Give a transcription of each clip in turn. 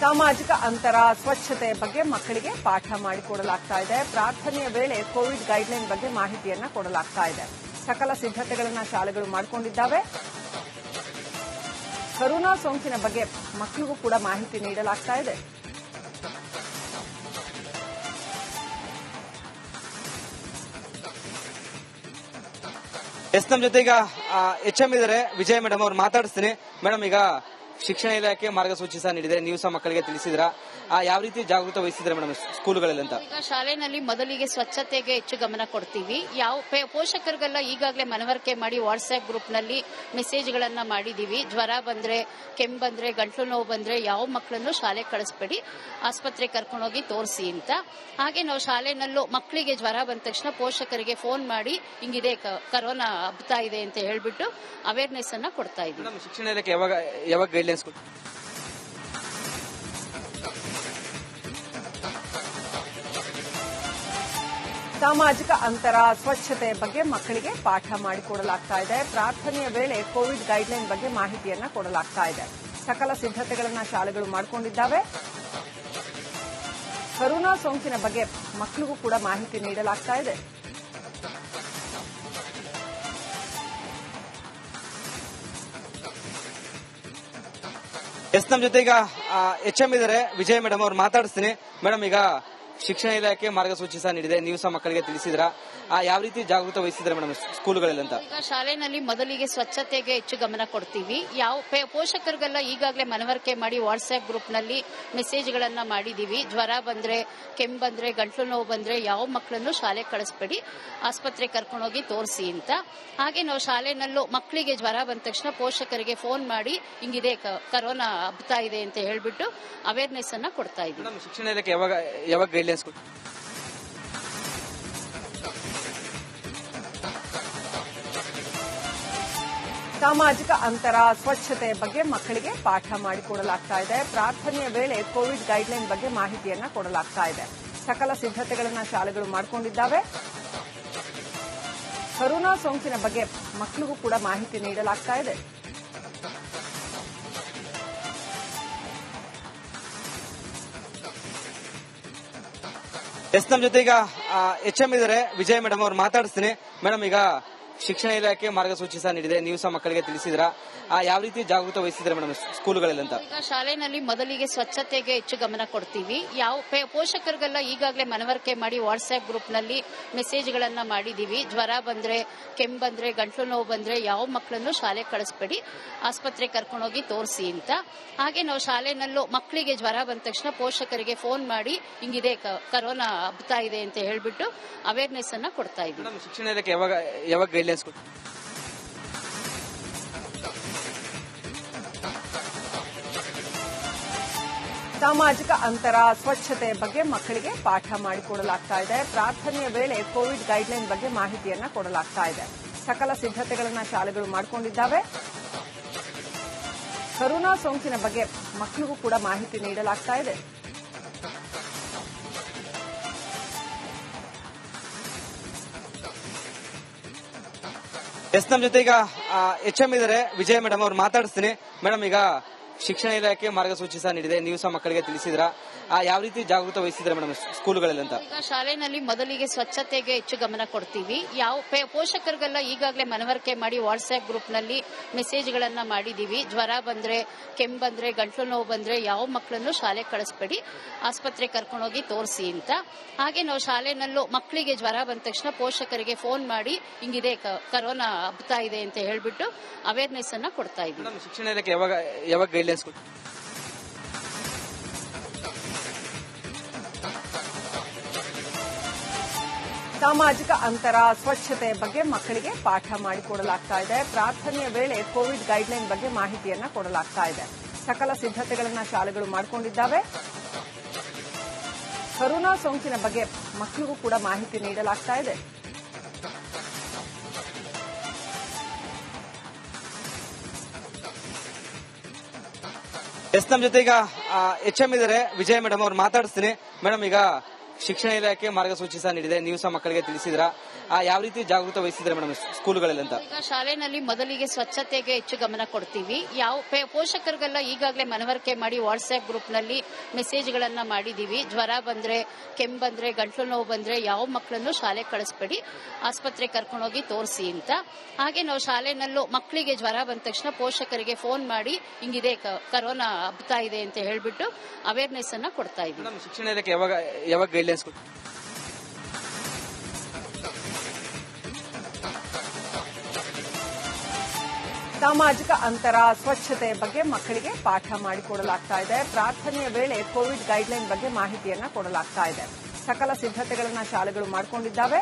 ಸಾಮಾಜಿಕ ಅಂತರ ಸ್ವಚ್ಛತೆ ಬಗ್ಗೆ ಮಕ್ಕಳಿಗೆ ಪಾಠ ಮಾಡಿಕೊಡಲಾಗ್ತಾ ಇದೆ. ಪ್ರಾರ್ಥನೆಯ ವೇಳೆ ಕೋವಿಡ್ ಗೈಡ್ಲೈನ್ ಬಗ್ಗೆ ಮಾಹಿತಿಯನ್ನ ಕೊಡಲಾಗ್ತಾ ಇದೆ. ಸಕಲ ಸಿದ್ಧತೆಗಳನ್ನು ಶಾಲೆಗಳು ಮಾಡಿಕೊಂಡಿದ್ದಾವೆ. ಕೊರೋನಾ ಸೋಂಕಿನ ಬಗ್ಗೆ ಮಕ್ಕಳಿಗೂ ಕೂಡ ಮಾಹಿತಿ ನೀಡಲಾಗ್ತಾ ಇದೆ. ನಮ್ಮ ಜೊತೆ ಈಗ HM ಇದ್ದಾರೆ, ವಿಜಯ ಮೇಡಮ್ ಅವ್ರು ಮಾತಾಡಿಸ್ತೀನಿ. ಮೇಡಮ್, ಈಗ ಶಿಕ್ಷಣ ಇಲಾಖೆ ಮಾರ್ಗಸೂಚಿ ಸಹ ನೀಡಿದೆ, ನೀವು ಸಹ ಮಕ್ಕಳಿಗೆ ತಿಳಿಸಿದ್ರ, ಯಾವ ರೀತಿ ಜಾಗೃತಿ ವಹಿಸಿದ್ರೆ ಮೇಡಮ್ ಸ್ಕೂಲ್ಗಳಲ್ಲಿ ಅಂತ? ಈಗ ಶಾಲೆನಲ್ಲಿ ಮೊದಲಿಗೆ ಸ್ವಚ್ಛತೆಗೆ ಹೆಚ್ಚು ಗಮನ ಕೊಡ್ತೀವಿ. ಪೋಷಕರಿಗೆಲ್ಲ ಈಗಾಗಲೇ ಮನವರಿಕೆ ಮಾಡಿ ವಾಟ್ಸ್ಆಪ್ ಗ್ರೂಪ್ ನಲ್ಲಿ ಮೆಸೇಜ್ ಗಳನ್ನ ಮಾಡಿದೀವಿ. ಜ್ವರ ಬಂದ್ರೆ, ಕೆಮ್ಮು ಬಂದ್ರೆ, ಗಂಟಲು ನೋವು ಬಂದ್ರೆ ಯಾವ ಮಕ್ಕಳನ್ನು ಶಾಲೆ ಕಳಿಸ್ಬೇಡಿ, ಆಸ್ಪತ್ರೆ ಕರ್ಕೊಂಡೋಗಿ ತೋರಿಸಿ ಅಂತ. ಹಾಗೆ ನಾವು ಶಾಲೆನಲ್ಲೂ ಮಕ್ಕಳಿಗೆ ಜ್ವರ ಬಂದ ತಕ್ಷಣ ಪೋಷಕರಿಗೆ ಫೋನ್ ಮಾಡಿ ಹಿಂಗಿದೆ ಕರೋನಾ ಹಬ್ಬತಾ ಇದೆ ಅಂತ ಹೇಳ್ಬಿಟ್ಟು ಅವೇರ್ನೆಸ್ ಅನ್ನ ಕೊಡ್ತಾ ಇದ್ದೀವಿ. ಶಿಕ್ಷಣ ಇಲಾಖೆ ಯಾವಾಗ ಗೈಡ್ಲೈನ್ಸ್ ಕೊಟ್ಟು? ಸಾಮಾಜಿಕ ಅಂತರ ಸ್ವಚ್ಛತೆ ಬಗ್ಗೆ ಮಕ್ಕಳಿಗೆ ಪಾಠ ಮಾಡಿಕೊಡಲಾಗ್ತಾ ಇದೆ. ಪ್ರಾರ್ಥನೆಯ ವೇಳೆ ಕೋವಿಡ್ ಗೈಡ್ಲೈನ್ ಬಗ್ಗೆ ಮಾಹಿತಿಯನ್ನ ಕೊಡಲಾಗ್ತಾ ಇದೆ. ಸಕಲ ಸಿದ್ಧತೆಗಳನ್ನು ಶಾಲೆಗಳು ಮಾಡಿಕೊಂಡಿದ್ದಾವೆ. ಕೊರೋನಾ ಸೋಂಕಿನ ಬಗ್ಗೆ ಮಕ್ಕಳಿಗೂ ಕೂಡ ಮಾಹಿತಿ ನೀಡಲಾಗ್ತಾ ಇದೆ. ನಮ್ಮ ಜೊತೆ ಈಗ HM ಇದ್ದಾರೆ, ವಿಜಯ ಮೇಡಮ್ ಅವ್ರು ಮಾತಾಡಿಸ್ತೀನಿ. ಮೇಡಮ್, ಈಗ ಶಿಕ್ಷಣ ಇಲಾಖೆ ಮಾರ್ಗಸೂಚಿ ಸಹ ನೀಡಿದೆ, ನೀವು ಸಹ ಮಕ್ಕಳಿಗೆ ತಿಳಿಸಿದ್ರ, ಯಾವ ರೀತಿ ಜಾಗೃತಿ ವಹಿಸಿದ್ರೆ ಮೇಡಮ್ ಸ್ಕೂಲ್ಗಳಲ್ಲಿ ಅಂತ? ಈಗ ಶಾಲೆನಲ್ಲಿ ಮೊದಲಿಗೆ ಸ್ವಚ್ಛತೆಗೆ ಹೆಚ್ಚು ಗಮನ ಕೊಡ್ತೀವಿ. ಪೋಷಕರಿಗೆಲ್ಲ ಈಗಾಗಲೇ ಮನವರಿಕೆ ಮಾಡಿ ವಾಟ್ಸ್ಆಪ್ ಗ್ರೂಪ್ ನಲ್ಲಿ ಮೆಸೇಜ್ ಗಳನ್ನ ಮಾಡಿದೀವಿ. ಜ್ವರ ಬಂದ್ರೆ, ಕೆಮ್ಮು ಬಂದ್ರೆ, ಗಂಟಲು ನೋವು ಬಂದ್ರೆ ಯಾವ ಮಕ್ಕಳನ್ನು ಶಾಲೆ ಕಳಿಸ್ಬೇಡಿ, ಆಸ್ಪತ್ರೆ ಕರ್ಕೊಂಡೋಗಿ ತೋರಿಸಿ ಅಂತ. ಹಾಗೆ ನಾವು ಶಾಲೆನಲ್ಲೂ ಮಕ್ಕಳಿಗೆ ಜ್ವರ ಬಂದ ತಕ್ಷಣ ಪೋಷಕರಿಗೆ ಫೋನ್ ಮಾಡಿ ಹಿಂಗಿದೆ ಕರೋನಾ ಹಬ್ಬತಾ ಇದೆ ಅಂತ ಹೇಳ್ಬಿಟ್ಟು ಅವೇರ್ನೆಸ್ ಅನ್ನ ಕೊಡ್ತಾ ಇದ್ದೀವಿ. ಶಿಕ್ಷಣ ಇಲಾಖೆ ಯಾವಾಗ ಗೈಡ್ಲೈನ್ಸ್ ಕೊಟ್ಟು? ಸಾಮಾಜಿಕ ಅಂತರ ಸ್ವಚ್ಛತೆ ಬಗ್ಗೆ ಮಕ್ಕಳಿಗೆ ಪಾಠ ಮಾಡಿಕೊಡಲಾಗ್ತಾ ಇದೆ. ಪ್ರಾರ್ಥನೆಯ ವೇಳೆ ಕೋವಿಡ್ ಗೈಡ್ಲೈನ್ ಬಗ್ಗೆ ಮಾಹಿತಿಯನ್ನ ಕೊಡಲಾಗ್ತಾ ಇದೆ. ಸಕಲ ಸಿದ್ಧತೆಗಳನ್ನು ಶಾಲೆಗಳು ಮಾಡಿಕೊಂಡಿದ್ದಾವೆ. ಕೊರೋನಾ ಸೋಂಕಿನ ಬಗ್ಗೆ ಮಕ್ಕಳಿಗೂ ಕೂಡ ಮಾಹಿತಿ ನೀಡಲಾಗ್ತಾ ಇದೆ. ನಮ್ಮ ಜೊತೆ ಈಗ HM ಇದ್ದಾರೆ, ವಿಜಯ ಮೇಡಮ್ ಅವ್ರು ಮಾತಾಡಿಸ್ತೀನಿ. ಮೇಡಮ್, ಈಗ ಶಿಕ್ಷಣ ಇಲಾಖೆ ಮಾರ್ಗಸೂಚಿ ಸಹ ನೀಡಿದೆ, ನೀವು ಸಹ ಮಕ್ಕಳಿಗೆ ತಿಳಿಸಿದ್ರ, ಯಾವ ರೀತಿ ಜಾಗೃತಿ ವಹಿಸಿದ್ರೆ ಮೇಡಮ್ ಸ್ಕೂಲ್ಗಳಲ್ಲಿ ಅಂತ? ಈಗ ಶಾಲೆನಲ್ಲಿ ಮೊದಲಿಗೆ ಸ್ವಚ್ಛತೆಗೆ ಹೆಚ್ಚು ಗಮನ ಕೊಡ್ತೀವಿ. ಪೋಷಕರಿಗೆಲ್ಲ ಈಗಾಗಲೇ ಮನವರಿಕೆ ಮಾಡಿ ವಾಟ್ಸ್ಆಪ್ ಗ್ರೂಪ್ ನಲ್ಲಿ ಮೆಸೇಜ್ ಗಳನ್ನ ಮಾಡಿದೀವಿ. ಜ್ವರ ಬಂದ್ರೆ, ಕೆಮ್ಮು ಬಂದ್ರೆ, ಗಂಟಲು ನೋವು ಬಂದ್ರೆ ಯಾವ ಮಕ್ಕಳನ್ನು ಶಾಲೆ ಕಳಿಸ್ಬೇಡಿ, ಆಸ್ಪತ್ರೆ ಕರ್ಕೊಂಡೋಗಿ ತೋರಿಸಿ ಅಂತ. ಹಾಗೆ ನಾವು ಶಾಲೆನಲ್ಲೂ ಮಕ್ಕಳಿಗೆ ಜ್ವರ ಬಂದ ತಕ್ಷಣ ಪೋಷಕರಿಗೆ ಫೋನ್ ಮಾಡಿ ಹಿಂಗಿದೆ ಕರೋನಾ ಹಬ್ಬತಾ ಇದೆ ಅಂತ ಹೇಳ್ಬಿಟ್ಟು ಅವೇರ್ನೆಸ್ ಅನ್ನ ಕೊಡ್ತಾ ಇದ್ದೀವಿ. ಶಿಕ್ಷಣ ಇಲಾಖೆ ಯಾವಾಗ ಗೈಡ್ಲೈನ್ಸ್ ಕೊಟ್ಟು? ಸಾಮಾಜಿಕ ಅಂತರ ಸ್ವಚ್ಛತೆ ಬಗ್ಗೆ ಮಕ್ಕಳಿಗೆ ಪಾಠ ಮಾಡಿಕೊಡಲಾಗ್ತಾ ಇದೆ. ಪ್ರಾರ್ಥನೆಯ ವೇಳೆ ಕೋವಿಡ್ ಗೈಡ್ಲೈನ್ ಬಗ್ಗೆ ಮಾಹಿತಿಯನ್ನ ಕೊಡಲಾಗ್ತಾ ಇದೆ. ಸಕಲ ಸಿದ್ಧತೆಗಳನ್ನು ಶಾಲೆಗಳು ಮಾಡಿಕೊಂಡಿದ್ದಾವೆ. ಕೊರೋನಾ ಸೋಂಕಿನ ಬಗ್ಗೆ ಮಕ್ಕಳಿಗೂ ಕೂಡ ಮಾಹಿತಿ ನೀಡಲಾಗ್ತಾ ಇದೆ. ನಮ್ಮ ಜೊತೆ ಈಗ HM ಇದ್ದಾರೆ, ವಿಜಯ ಮೇಡಮ್ ಅವ್ರು ಮಾತಾಡಿಸ್ತೀನಿ. ಮೇಡಮ್, ಈಗ ಶಿಕ್ಷಣ ಇಲಾಖೆ ಮಾರ್ಗಸೂಚಿ ಸಹ ನೀಡಿದೆ, ನೀವು ಸಹ ಮಕ್ಕಳಿಗೆ ತಿಳಿಸಿದ್ರ, ಯಾವ ರೀತಿ ಜಾಗೃತಿ ವಹಿಸಿದ್ರೆ ಮೇಡಮ್ ಸ್ಕೂಲ್ಗಳಲ್ಲಿ ಅಂತ? ಈಗ ಶಾಲೆನಲ್ಲಿ ಮೊದಲಿಗೆ ಸ್ವಚ್ಛತೆಗೆ ಹೆಚ್ಚು ಗಮನ ಕೊಡ್ತೀವಿ. ಪೋಷಕರಿಗೆಲ್ಲ ಈಗಾಗಲೇ ಮನವರಿಕೆ ಮಾಡಿ ವಾಟ್ಸ್ಆಪ್ ಗ್ರೂಪ್ ನಲ್ಲಿ ಮೆಸೇಜ್ ಗಳನ್ನ ಮಾಡಿದೀವಿ. ಜ್ವರ ಬಂದ್ರೆ, ಕೆಮ್ಮು ಬಂದ್ರೆ, ಗಂಟಲು ನೋವು ಬಂದ್ರೆ ಯಾವ ಮಕ್ಕಳನ್ನು ಶಾಲೆ ಕಳಿಸ್ಬೇಡಿ, ಆಸ್ಪತ್ರೆ ಕರ್ಕೊಂಡೋಗಿ ತೋರಿಸಿ ಅಂತ. ಹಾಗೆ ನಾವು ಶಾಲೆನಲ್ಲೂ ಮಕ್ಕಳಿಗೆ ಜ್ವರ ಬಂದ ತಕ್ಷಣ ಪೋಷಕರಿಗೆ ಫೋನ್ ಮಾಡಿ ಹಿಂಗಿದೆ ಕರೋನಾ ಹಬ್ಬತಾ ಇದೆ ಅಂತ ಹೇಳ್ಬಿಟ್ಟು ಅವೇರ್ನೆಸ್ ಅನ್ನ ಕೊಡ್ತಾ ಇದ್ದೀವಿ. ಶಿಕ್ಷಣ ಇಲಾಖೆ ಯಾವಾಗ ಗೈಡ್ಲೈನ್ಸ್ ಕೊಟ್ಟು? ಸಾಮಾಜಿಕ ಅಂತರ ಸ್ವಚ್ಛತೆ ಬಗ್ಗೆ ಮಕ್ಕಳಿಗೆ ಪಾಠ ಮಾಡಿಕೊಡಲಾಗ್ತಾ ಇದೆ. ಪ್ರಾರ್ಥನೆಯ ವೇಳೆ ಕೋವಿಡ್ ಗೈಡ್ಲೈನ್ ಬಗ್ಗೆ ಮಾಹಿತಿಯನ್ನ ಕೊಡಲಾಗ್ತಾ ಇದೆ. ಸಕಲ ಸಿದ್ಧತೆಗಳನ್ನು ಶಾಲೆಗಳು ಮಾಡಿಕೊಂಡಿದ್ದಾವೆ. ಕೊರೋನಾ ಸೋಂಕಿನ ಬಗ್ಗೆ ಮಕ್ಕಳಿಗೂ ಕೂಡ ಮಾಹಿತಿ ನೀಡಲಾಗ್ತಾ ಇದೆ. ನಮ್ಮ ಜೊತೆ ಈಗ HM ಇದ್ದಾರೆ, ವಿಜಯ ಮೇಡಮ್ ಅವ್ರು ಮಾತಾಡಿಸ್ತೀನಿ. ಮೇಡಮ್, ಈಗ ಶಿಕ್ಷಣ ಇಲಾಖೆ ಮಾರ್ಗಸೂಚಿ ಸಹ ನೀಡಿದೆ, ನೀವು ಸಹ ಮಕ್ಕಳಿಗೆ ತಿಳಿಸಿದ್ರ, ಯಾವ ರೀತಿ ಜಾಗೃತಿ ವಹಿಸಿದ್ರೆ ಮೇಡಮ್ ಸ್ಕೂಲ್ಗಳಲ್ಲಿ ಅಂತ? ಈಗ ಶಾಲೆನಲ್ಲಿ ಮೊದಲಿಗೆ ಸ್ವಚ್ಛತೆಗೆ ಹೆಚ್ಚು ಗಮನ ಕೊಡ್ತೀವಿ. ಪೋಷಕರಿಗೆಲ್ಲ ಈಗಾಗಲೇ ಮನವರಿಕೆ ಮಾಡಿ ವಾಟ್ಸ್ಆಪ್ ಗ್ರೂಪ್ ನಲ್ಲಿ ಮೆಸೇಜ್ಗಳನ್ನ ಮಾಡಿದೀವಿ. ಜ್ವರ ಬಂದ್ರೆ, ಕೆಮ್ಮು ಬಂದ್ರೆ, ಗಂಟ್ಲು ನೋವು ಬಂದ್ರೆ ಯಾವ ಮಕ್ಕಳನ್ನು ಶಾಲೆ ಕಳಿಸ್ಬೇಡಿ, ಆಸ್ಪತ್ರೆ ಕರ್ಕೊಂಡೋಗಿ ತೋರಿಸಿ ಅಂತ. ಹಾಗೆ ನಾವು ಶಾಲೆನಲ್ಲೂ ಮಕ್ಕಳಿಗೆ ಜ್ವರ ಬಂದ ತಕ್ಷಣ ಪೋಷಕರಿಗೆ ಫೋನ್ ಮಾಡಿ ಹಿಂಗಿದೆ ಕರೋನಾ ಹಬ್ತಾ ಇದೆ ಅಂತ ಹೇಳ್ಬಿಟ್ಟು ಅವೇರ್ನೆಸ್ ಅನ್ನ ಕೊಡ್ತಾ ಇದ್ದೀವಿ. ಶಿಕ್ಷಣ ಇಲಾಖೆ ಯಾವಾಗ ಗೈಡ್ಲೈನ್ಸ್ ಸಾಮಾಜಿಕ ಅಂತರ, ಸ್ವಚ್ಛತೆ ಬಗ್ಗೆ ಮಕ್ಕಳಿಗೆ ಪಾಠ ಮಾಡಿಕೊಡಲಾಗ್ತಾ ಇದೆ. ಪ್ರಾರ್ಥನೆಯ ವೇಳೆ ಕೋವಿಡ್ ಗೈಡ್ಲೈನ್ ಬಗ್ಗೆ ಮಾಹಿತಿಯನ್ನ ಕೊಡಲಾಗ್ತಾ ಇದೆ. ಸಕಲ ಸಿದ್ಧತೆಗಳನ್ನ ಶಾಲೆಗಳು ಮಾಡಿಕೊಂಡಿದ್ದಾವೆ.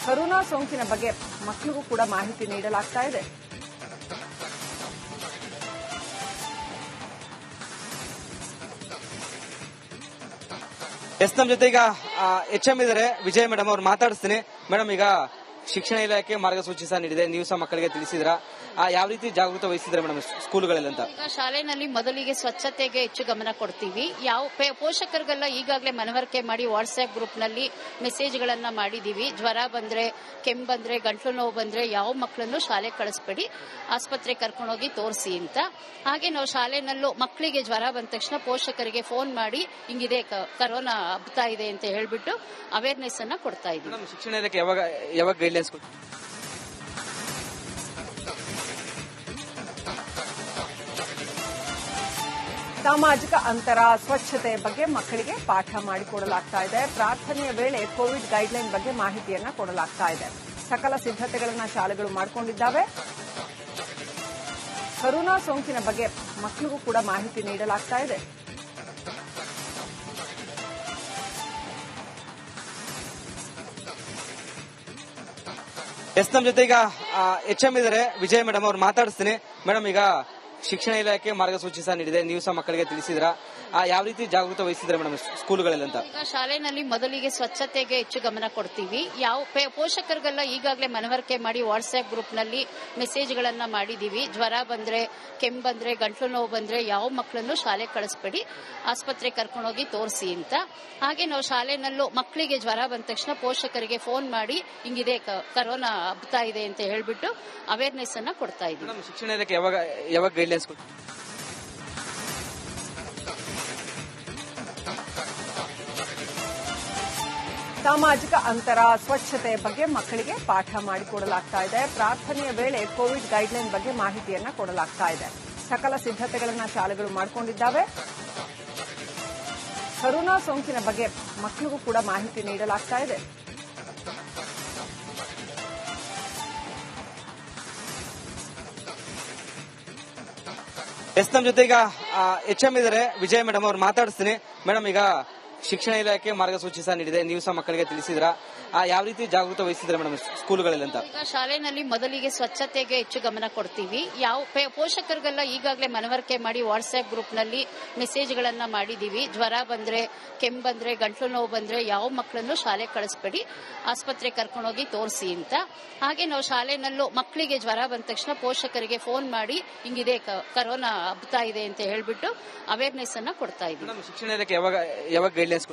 ಕರೋನಾ ಸೋಂಕಿನ ಬಗ್ಗೆ ಮಕ್ಕಳಿಗೂ ಕೂಡ ಮಾಹಿತಿ ನೀಡಲಾಗ್ತಾ ಇದೆ. ನಮ್ಮ ಜೊತೆ ಈಗ HM ಇದ್ದಾರೆ, ವಿಜಯ್ ಮೇಡಮ್ ಅವ್ರು ಮಾತಾಡಿಸ್ತೀನಿ. ಮೇಡಮ್, ಈಗ ಶಿಕ್ಷಣ ಇಲಾಖೆ ಮಾರ್ಗಸೂಚಿ ಸಹ ನೀಡಿದೆ, ನೀವು ಸಹ ಮಕ್ಕಳಿಗೆ ತಿಳಿಸಿದ್ರ, ಯಾವ ರೀತಿ ಜಾಗೃತಿ ವಹಿಸಿದ್ರೆ ಮೇಡಮ್ ಸ್ಕೂಲ್ಗಳಲ್ಲಿ ಅಂತ? ಈಗ ಶಾಲೆನಲ್ಲಿ ಮೊದಲಿಗೆ ಸ್ವಚ್ಛತೆಗೆ ಹೆಚ್ಚು ಗಮನ ಕೊಡ್ತೀವಿ. ಪೋಷಕರಿಗೆಲ್ಲ ಈಗಾಗಲೇ ಮನವರಿಕೆ ಮಾಡಿ ವಾಟ್ಸ್ಆಪ್ ಗ್ರೂಪ್ ನಲ್ಲಿ ಮೆಸೇಜ್ಗಳನ್ನ ಮಾಡಿದೀವಿ. ಜ್ವರ ಬಂದ್ರೆ, ಕೆಮ್ಮು ಬಂದ್ರೆ, ಗಂಟ್ಲು ನೋವು ಬಂದ್ರೆ ಯಾವ ಮಕ್ಕಳನ್ನು ಶಾಲೆ ಕಳಿಸ್ಬೇಡಿ, ಆಸ್ಪತ್ರೆ ಕರ್ಕೊಂಡೋಗಿ ತೋರಿಸಿ ಅಂತ. ಹಾಗೆ ನಾವು ಶಾಲೆನಲ್ಲೂ ಮಕ್ಕಳಿಗೆ ಜ್ವರ ಬಂದ ತಕ್ಷಣ ಪೋಷಕರಿಗೆ ಫೋನ್ ಮಾಡಿ ಹಿಂಗಿದೆ ಕರೋನಾ ಹಬ್ತಾ ಇದೆ ಅಂತ ಹೇಳ್ಬಿಟ್ಟು ಅವೇರ್ನೆಸ್ ಅನ್ನ ಕೊಡ್ತಾ ಇದ್ದೀವಿ. ಶಿಕ್ಷಣ ಇಲಾಖೆ ಯಾವಾಗ ಗೈಡ್ಲೈನ್ಸ್ ಸಾಮಾಜಿಕ ಅಂತರ, ಸ್ವಚ್ಛತೆ ಬಗ್ಗೆ ಮಕ್ಕಳಿಗೆ ಪಾಠ ಮಾಡಿಕೊಡಲಾಗ್ತಾ ಇದೆ. ಪ್ರಾರ್ಥನೆಯ ವೇಳೆ ಕೋವಿಡ್ ಗೈಡ್ಲೈನ್ ಬಗ್ಗೆ ಮಾಹಿತಿಯನ್ನ ಕೊಡಲಾಗ್ತಾ ಇದೆ. ಸಕಲ ಸಿದ್ಧತೆಗಳನ್ನ ಶಾಲೆಗಳು ಮಾಡಿಕೊಂಡಿದ್ದಾವೆ. ಕರೋನಾ ಸೋಂಕಿನ ಬಗ್ಗೆ ಮಕ್ಕಳಿಗೂ ಕೂಡ ಮಾಹಿತಿ ನೀಡಲಾಗ್ತಾ ಇದೆ. ನಮ್ಮ ಜೊತೆ ಈಗ HM ಇದ್ದಾರೆ, ವಿಜಯ್ ಮೇಡಮ್ ಅವ್ರು ಮಾತಾಡಿಸ್ತೀನಿ. ಮೇಡಮ್, ಈಗ ಶಿಕ್ಷಣ ಇಲಾಖೆ ಮಾರ್ಗಸೂಚಿ ಸಹ ನೀಡಿದೆ, ನೀವು ಸಹ ಮಕ್ಕಳಿಗೆ ತಿಳಿಸಿದ್ರ, ಯಾವ ರೀತಿ ಜಾಗೃತಿ ವಹಿಸಿದ್ರೆ ಮೇಡಮ್ ಸ್ಕೂಲ್ಗಳಲ್ಲಿ ಅಂತ? ಈಗ ಶಾಲೆನಲ್ಲಿ ಮೊದಲಿಗೆ ಸ್ವಚ್ಛತೆಗೆ ಹೆಚ್ಚು ಗಮನ ಕೊಡ್ತೀವಿ. ಪೋಷಕರಿಗೆಲ್ಲ ಈಗಾಗಲೇ ಮನವರಿಕೆ ಮಾಡಿ ವಾಟ್ಸ್ಆಪ್ ಗ್ರೂಪ್ ನಲ್ಲಿ ಮೆಸೇಜ್ಗಳನ್ನ ಮಾಡಿದೀವಿ. ಜ್ವರ ಬಂದ್ರೆ, ಕೆಮ್ಮು ಬಂದ್ರೆ, ಗಂಟ್ಲು ನೋವು ಬಂದ್ರೆ ಯಾವ ಮಕ್ಕಳನ್ನು ಶಾಲೆ ಕಳಿಸ್ಬೇಡಿ, ಆಸ್ಪತ್ರೆ ಕರ್ಕೊಂಡೋಗಿ ತೋರಿಸಿ ಅಂತ. ಹಾಗೆ ನಾವು ಶಾಲೆನಲ್ಲೂ ಮಕ್ಕಳಿಗೆ ಜ್ವರ ಬಂದ ತಕ್ಷಣ ಪೋಷಕರಿಗೆ ಫೋನ್ ಮಾಡಿ ಹಿಂಗಿದೆ ಕರೋನಾ ಹಬ್ತಾ ಇದೆ ಅಂತ ಹೇಳ್ಬಿಟ್ಟು ಅವೇರ್ನೆಸ್ ಅನ್ನ ಕೊಡ್ತಾ ಇದ್ದೀವಿ. ಶಿಕ್ಷಣ ಇಲಾಖೆ ಯಾವಾಗ ಗೈಡ್ಲೈನ್ಸ್ ಸಾಮಾಜಿಕ ಅಂತರ, ಸ್ವಚ್ಛತೆ ಬಗ್ಗೆ ಮಕ್ಕಳಿಗೆ ಪಾಠ ಮಾಡಿಕೊಡಲಾಗ್ತಾ ಇದೆ. ಪ್ರಾರ್ಥನೆಯ ವೇಳೆ ಕೋವಿಡ್ ಗೈಡ್ಲೈನ್ ಬಗ್ಗೆ ಮಾಹಿತಿಯನ್ನ ಕೊಡಲಾಗ್ತಾ ಇದೆ. ಸಕಲ ಸಿದ್ಧತೆಗಳನ್ನ ಶಾಲೆಗಳು ಮಾಡಿಕೊಂಡಿದ್ದಾವೆ. ಕರೋನಾ ಸೋಂಕಿನ ಬಗ್ಗೆ ಮಕ್ಕಳಿಗೂ ಕೂಡ ಮಾಹಿತಿ ನೀಡಲಾಗ್ತಾ ಇದೆ. ನಮ್ಮ ಜೊತೆ ಈಗ HM ಇದ್ದಾರೆ, ವಿಜಯ್ ಮೇಡಮ್ ಅವ್ರು ಮಾತಾಡಿಸ್ತೀನಿ. ಮೇಡಮ್, ಈಗ ಶಿಕ್ಷಣ ಇಲಾಖೆ ಮಾರ್ಗಸೂಚಿ ಸಹ ನೀಡಿದೆ, ನೀವು ಸಹ ಮಕ್ಕಳಿಗೆ ತಿಳಿಸಿದ್ರ, ಯಾವ ರೀತಿ ಜಾಗೃತಿ ವಹಿಸಿದ್ರೆ ಮೇಡಮ್ ಸ್ಕೂಲ್ಗಳಲ್ಲಿ ಅಂತ? ಈಗ ಶಾಲೆನಲ್ಲಿ ಮೊದಲಿಗೆ ಸ್ವಚ್ಛತೆಗೆ ಹೆಚ್ಚು ಗಮನ ಕೊಡ್ತೀವಿ. ಪೋಷಕರಿಗೆಲ್ಲ ಈಗಾಗಲೇ ಮನವರಿಕೆ ಮಾಡಿ ವಾಟ್ಸ್ಆಪ್ ಗ್ರೂಪ್ ನಲ್ಲಿ ಮೆಸೇಜ್ಗಳನ್ನ ಮಾಡಿದೀವಿ. ಜ್ವರ ಬಂದ್ರೆ, ಕೆಮ್ಮು ಬಂದ್ರೆ, ಗಂಟ್ಲು ನೋವು ಬಂದ್ರೆ ಯಾವ ಮಕ್ಕಳನ್ನು ಶಾಲೆ ಕಳಿಸ್ಬೇಡಿ, ಆಸ್ಪತ್ರೆ ಕರ್ಕೊಂಡೋಗಿ ತೋರಿಸಿ ಅಂತ. ಹಾಗೆ ನಾವು ಶಾಲೆನಲ್ಲೂ ಮಕ್ಕಳಿಗೆ ಜ್ವರ ಬಂದ ತಕ್ಷಣ ಪೋಷಕರಿಗೆ ಫೋನ್ ಮಾಡಿ ಹಿಂಗಿದೆ ಕರೋನಾ ಹಬ್ತಾ ಇದೆ ಅಂತ ಹೇಳ್ಬಿಟ್ಟು ಅವೇರ್ನೆಸ್ ಅನ್ನ ಕೊಡ್ತಾ ಇದ್ದೀವಿ. ಶಿಕ್ಷಣ ಇಲಾಖೆ ಯಾವಾಗ ಗೈಡ್ಲೈನ್ಸ್